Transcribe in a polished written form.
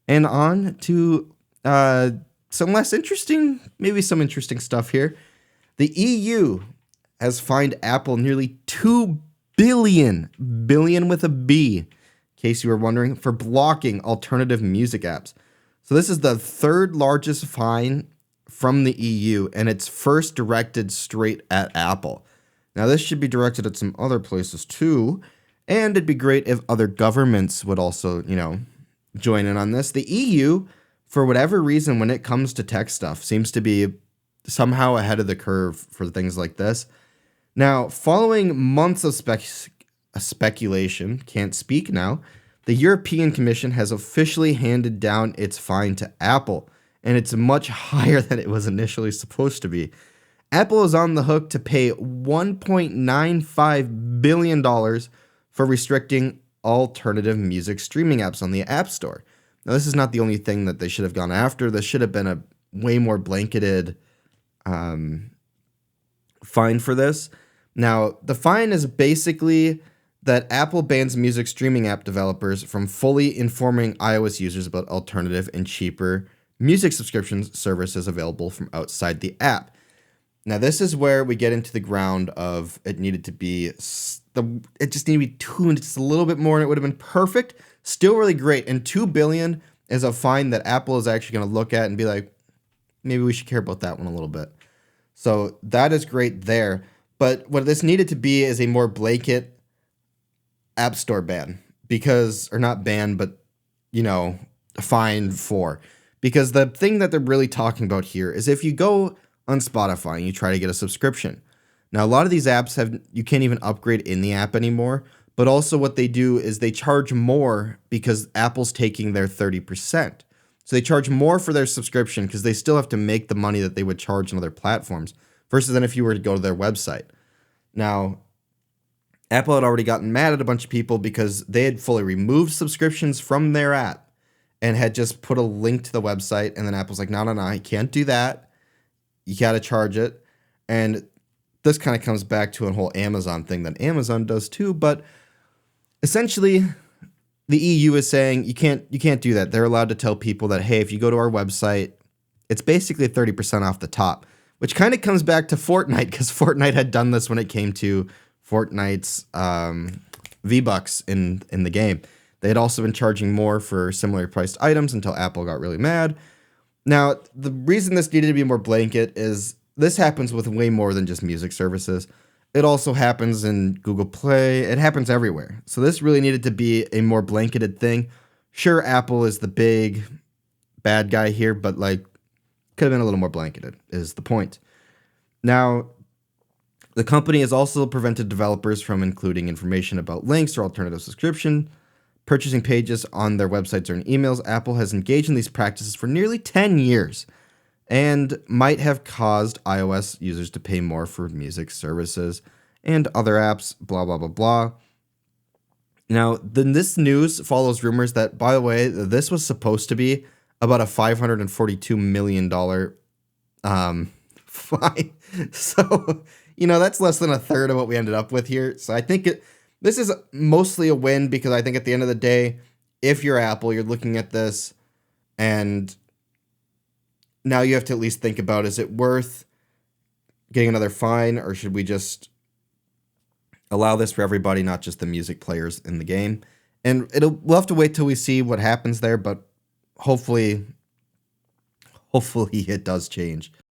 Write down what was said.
And on to some less interesting, maybe some interesting stuff here. The EU has fined Apple nearly 2 billion with a B, in case you were wondering, for blocking alternative music apps. So this is the third largest fine from the EU, and it's first directed straight at Apple. Now, this should be directed at some other places too, and it'd be great if other governments would also, join in on this. The EU, for whatever reason, when it comes to tech stuff, seems to be somehow ahead of the curve for things like this. Now, following months of speculation, can't speak now, the European Commission has officially handed down its fine to Apple, and it's much higher than it was initially supposed to be. Apple is on the hook to pay $1.95 billion for restricting alternative music streaming apps on the App Store. Now, this is not the only thing that they should have gone after. This should have been a way more blanketed fine for this. Now, the fine is basically that Apple bans music streaming app developers from fully informing iOS users about alternative and cheaper music subscription services available from outside the app. Now, this is where we get into the ground of it needed to be, it just needed to be tuned just a little bit more and it would have been perfect. Still really great. And $2 billion is a fine that Apple is actually going to look at and be like, maybe we should care about that one a little bit. So that is great there. But what this needed to be is a more blanket App Store ban, or not ban, but, fine for. Because the thing that they're really talking about here is if you go on Spotify and you try to get a subscription. Now, a lot of these apps you can't even upgrade in the app anymore, but also what they do is they charge more because Apple's taking their 30%. So they charge more for their subscription because they still have to make the money that they would charge on other platforms versus than if you were to go to their website. Now, Apple had already gotten mad at a bunch of people because they had fully removed subscriptions from their app and had just put a link to the website. And then Apple's like, no, you can't do that. You got to charge it. And this kind of comes back to a whole Amazon thing that Amazon does too. But essentially, the EU is saying you can't do that. They're allowed to tell people that, hey, if you go to our website, it's basically 30% off the top, which kind of comes back to Fortnite because Fortnite had done this when it came to Fortnite's V-Bucks in the game. They had also been charging more for similar priced items until Apple got really mad. Now, the reason this needed to be more blanket is this happens with way more than just music services. It also happens in Google Play. It happens everywhere. So this really needed to be a more blanketed thing. Sure, Apple is the big bad guy here, but could have been a little more blanketed is the point. Now, the company has also prevented developers from including information about links or alternative subscription purchasing pages on their websites or in emails. Apple has engaged in these practices for nearly 10 years and might have caused iOS users to pay more for music services and other apps, blah, blah, blah, blah. Now, then this news follows rumors that, by the way, this was supposed to be about a $542 million fine. So, that's less than a third of what we ended up with here. So I think this is mostly a win because I think at the end of the day, if you're Apple, you're looking at this and now you have to at least think about, is it worth getting another fine or should we just allow this for everybody, not just the music players in the game? And we'll have to wait till we see what happens there, but hopefully it does change.